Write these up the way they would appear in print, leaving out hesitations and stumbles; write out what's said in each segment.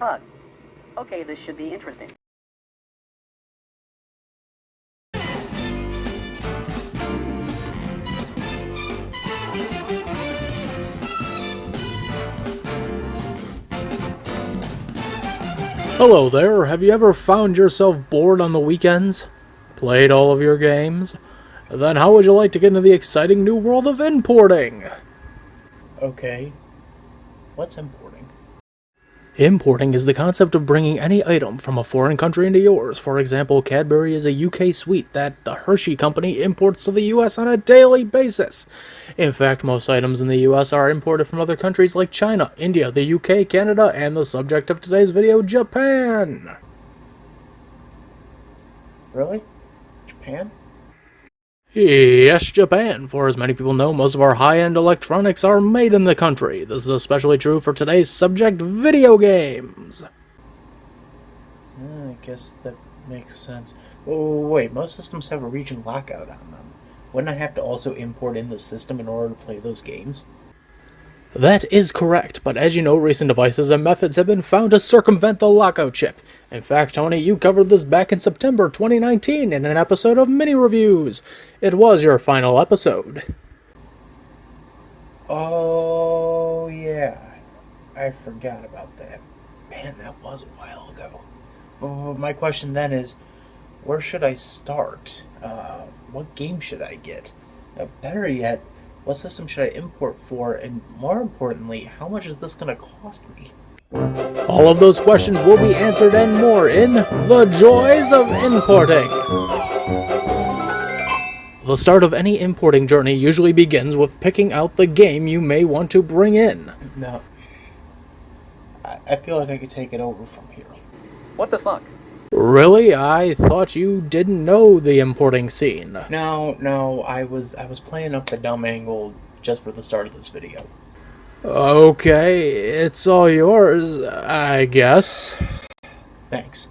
fuck? Okay, this should be interesting. Hello there, have you ever found yourself bored on the weekends? Played all of your games? Then how would you like to get into the exciting new world of importing? Okay. What's importing? Importing is the concept of bringing any item from a foreign country into yours. For example, Cadbury is a UK sweet that the Hershey company imports to the US on a daily basis. In fact, most items in the US are imported from other countries like China, India, the UK, Canada, and the subject of today's video, Japan. Really? Japan? Yes, Japan. For as many people know, most of our high-end electronics are made in the country. This is especially true for today's subject, video games. I guess that makes sense. Oh, wait, most systems have a region lockout on them. Wouldn't I have to also import in the system in order to play those games? That is correct, but as you know, recent devices and methods have been found to circumvent the lockout chip. In fact, Tony, you covered this back in September 2019 in an episode of Mini Reviews. It was your final episode. Oh, yeah. I forgot about that. Man, that was a while ago. My question then is, where should I start? What game should I get? Better yet, what system should I import for? And more importantly, how much is this going to cost me? All of those questions will be answered and more in The Joys of Importing. The start of any importing journey usually begins with picking out the game you may want to bring in. No. I feel like I could take it over from here. What the fuck? Really? I thought you didn't know the importing scene. No, I was playing up the dumb angle just for the start of this video. Okay, it's all yours, I guess. Thanks.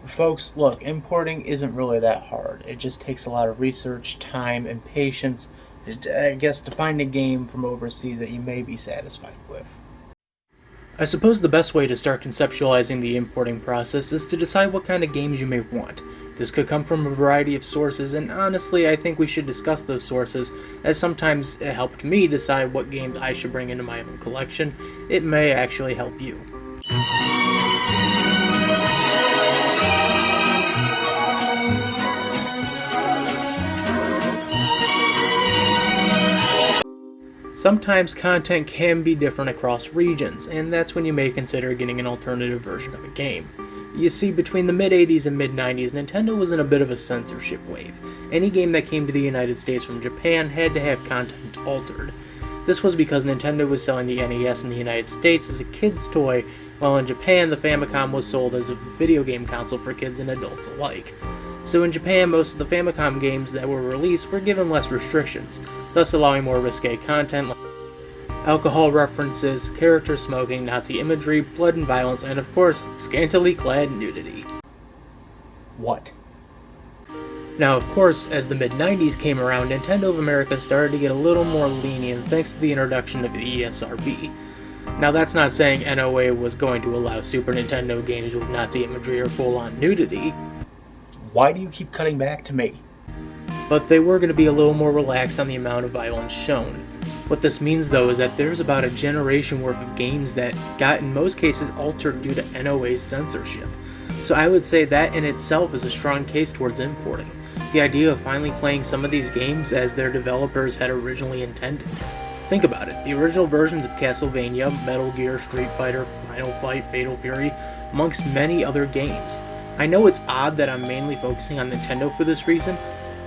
Folks, look, importing isn't really that hard. It just takes a lot of research, time, and patience, I guess, to find a game from overseas that you may be satisfied with. I suppose the best way to start conceptualizing the importing process is to decide what kind of games you may want. This could come from a variety of sources, and honestly, I think we should discuss those sources, as sometimes it helped me decide what games I should bring into my own collection. It may actually help you. Sometimes content can be different across regions, and that's when you may consider getting an alternative version of a game. You see, between the mid-80s and mid-90s, Nintendo was in a bit of a censorship wave. Any game that came to the United States from Japan had to have content altered. This was because Nintendo was selling the NES in the United States as a kid's toy, while in Japan the Famicom was sold as a video game console for kids and adults alike. So in Japan, most of the Famicom games that were released were given less restrictions, thus allowing more risque content like alcohol references, character smoking, Nazi imagery, blood and violence, and of course, scantily clad nudity. What? Now, of course, as the mid-90s came around, Nintendo of America started to get a little more lenient thanks to the introduction of the ESRB. Now, that's not saying NOA was going to allow Super Nintendo games with Nazi imagery or full-on nudity. Why do you keep cutting back to me? But they were going to be a little more relaxed on the amount of violence shown. What this means, though, is that there's about a generation worth of games that got, in most cases, altered due to NOA's censorship. So I would say that in itself is a strong case towards importing. The idea of finally playing some of these games as their developers had originally intended. Think about it, the original versions of Castlevania, Metal Gear, Street Fighter, Final Fight, Fatal Fury, amongst many other games. I know it's odd that I'm mainly focusing on Nintendo for this reason,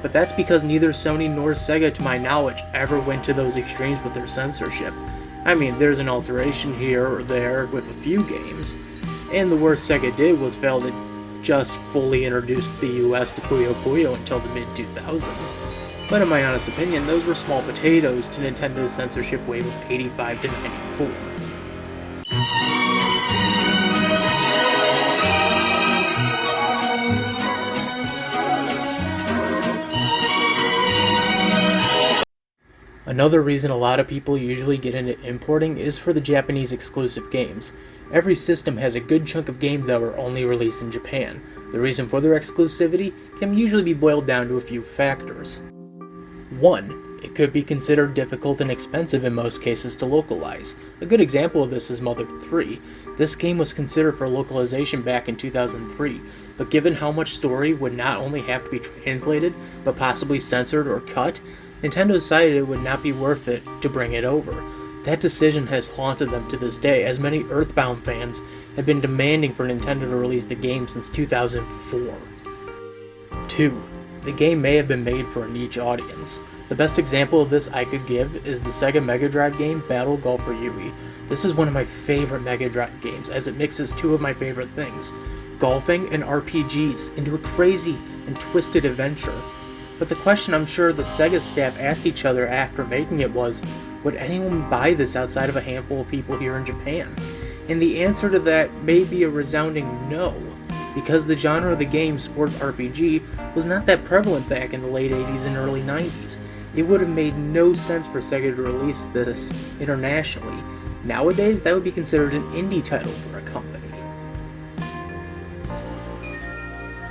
but that's because neither Sony nor Sega, to my knowledge, ever went to those extremes with their censorship. I mean, there's an alteration here or there with a few games, and the worst Sega did was fail to just fully introduce the US to Puyo Puyo until the mid-2000s. But in my honest opinion, those were small potatoes to Nintendo's censorship wave of 85 to 94. Another reason a lot of people usually get into importing is for the Japanese exclusive games. Every system has a good chunk of games that were only released in Japan. The reason for their exclusivity can usually be boiled down to a few factors. 1. It could be considered difficult and expensive in most cases to localize. A good example of this is Mother 3. This game was considered for localization back in 2003, but given how much story would not only have to be translated, but possibly censored or cut, Nintendo decided it would not be worth it to bring it over. That decision has haunted them to this day, as many Earthbound fans have been demanding for Nintendo to release the game since 2004. 2. The game may have been made for a niche audience. The best example of this I could give is the Sega Mega Drive game Battle Golfer Yui. This is one of my favorite Mega Drive games, as it mixes two of my favorite things, golfing and RPGs, into a crazy and twisted adventure. But the question I'm sure the Sega staff asked each other after making it was, would anyone buy this outside of a handful of people here in Japan? And the answer to that may be a resounding no, because the genre of the game, sports RPG, was not that prevalent back in the late 80s and early 90s. It would have made no sense for Sega to release this internationally. Nowadays, that would be considered an indie title for a company.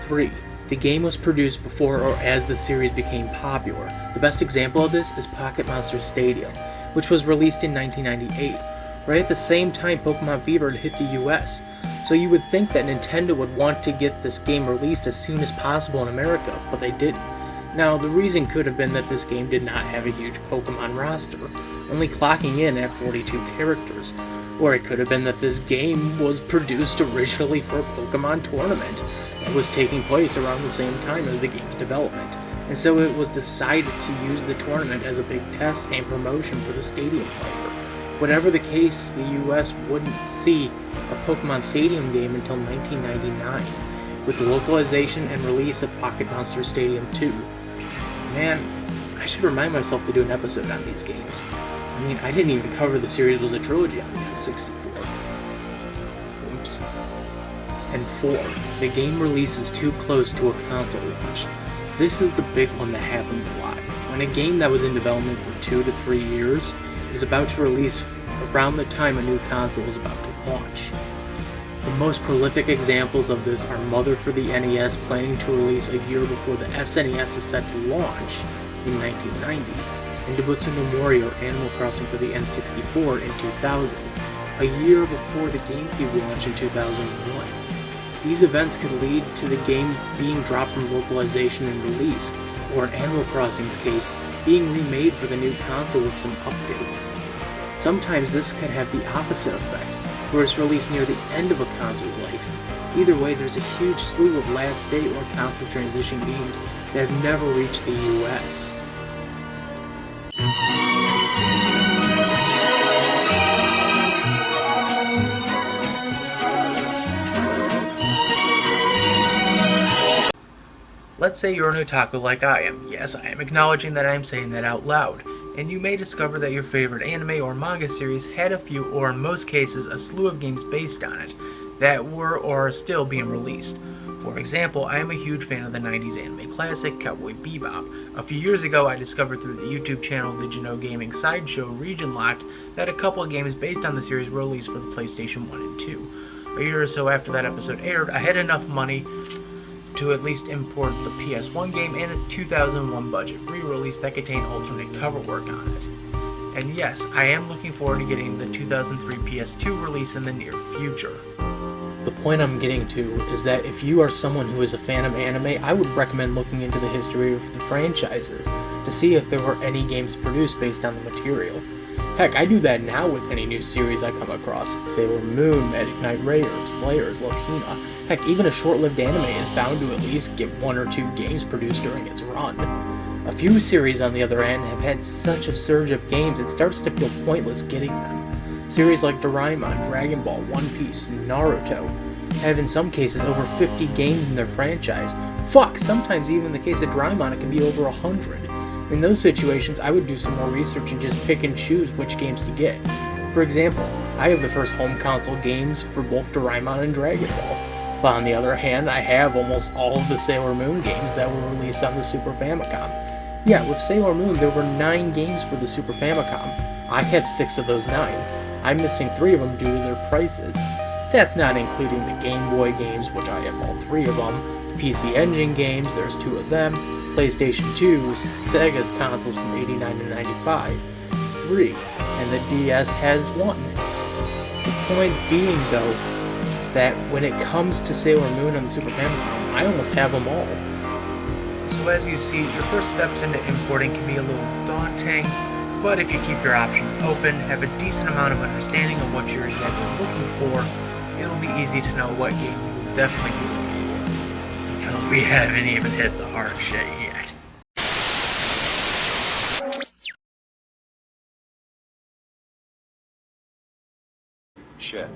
3. The game was produced before or as the series became popular. The best example of this is Pocket Monster Stadium, which was released in 1998, right at the same time Pokemon Fever had hit the US. So you would think that Nintendo would want to get this game released as soon as possible in America, but they didn't. Now, the reason could have been that this game did not have a huge Pokemon roster, only clocking in at 42 characters. Or it could have been that this game was produced originally for a Pokemon tournament that was taking place around the same time as the game's development, and so it was decided to use the tournament as a big test and promotion for the Stadium flavor. Whatever the case, the US wouldn't see a Pokemon Stadium game until 1999, with the localization and release of Pocket Monster Stadium 2. Man, I should remind myself to do an episode on these games. I mean, I didn't even cover the series was a trilogy on the N64. Oops. And 4. The game releases too close to a console launch. This is the big one that happens a lot. When a game that was in development for 2 to 3 years is about to release around the time a new console is about to launch. The most prolific examples of this are Mother for the NES planning to release a year before the SNES is set to launch in 1990, and Debutsu no Mori or Animal Crossing for the N64 in 2000, a year before the GameCube launch in 2001. These events could lead to the game being dropped from localization and release, or in Animal Crossing's case, being remade for the new console with some updates. Sometimes this could have the opposite effect, where it's released near the end of a console's life. Either way, there's a huge slew of last state or console transition games that have never reached the US. Let's say you're an otaku like I am. Yes, I am acknowledging that I am saying that out loud. And you may discover that your favorite anime or manga series had a few, or in most cases, a slew of games based on it that were or are still being released. For example, I am a huge fan of the 90s anime classic Cowboy Bebop. A few years ago, I discovered through the YouTube channel Did You Know Gaming Sideshow Region Locked that a couple of games based on the series were released for the PlayStation 1 and 2. A year or so after that episode aired, I had enough money to at least import the PS1 game and its 2001 budget re-release that contained alternate cover work on it. And yes, I am looking forward to getting the 2003 PS2 release in the near future. The point I'm getting to is that if you are someone who is a fan of anime, I would recommend looking into the history of the franchises to see if there were any games produced based on the material. Heck, I do that now with any new series I come across. Sailor Moon, Magic Knight Raiders, Slayers, Latina. Heck, even a short-lived anime is bound to at least get 1 or 2 games produced during its run. A few series, on the other hand, have had such a surge of games it starts to feel pointless getting them. Series like Doraemon, Dragon Ball, One Piece, and Naruto have in some cases over 50 games in their franchise. Fuck, sometimes even in the case of Doraemon it can be over 100. In those situations, I would do some more research and just pick and choose which games to get. For example, I have the first home console games for both Doraemon and Dragon Ball. But on the other hand, I have almost all of the Sailor Moon games that were released on the Super Famicom. Yeah, with Sailor Moon, there were 9 games for the Super Famicom. I have 6 of those 9. I'm missing 3 of them due to their prices. That's not including the Game Boy games, which I have all 3 of them, the PC Engine games, there's 2 of them, PlayStation 2, Sega's consoles from 89 to 95, 3, and the DS has 1. The point being, though, that when it comes to Sailor Moon on the Super Famicom, I almost have them all. So as you see, your first steps into importing can be a little daunting, but if you keep your options open, have a decent amount of understanding of what you're exactly looking for, it'll be easy to know what game you will definitely be looking for. Because we haven't even hit the hard shit yet. Shit.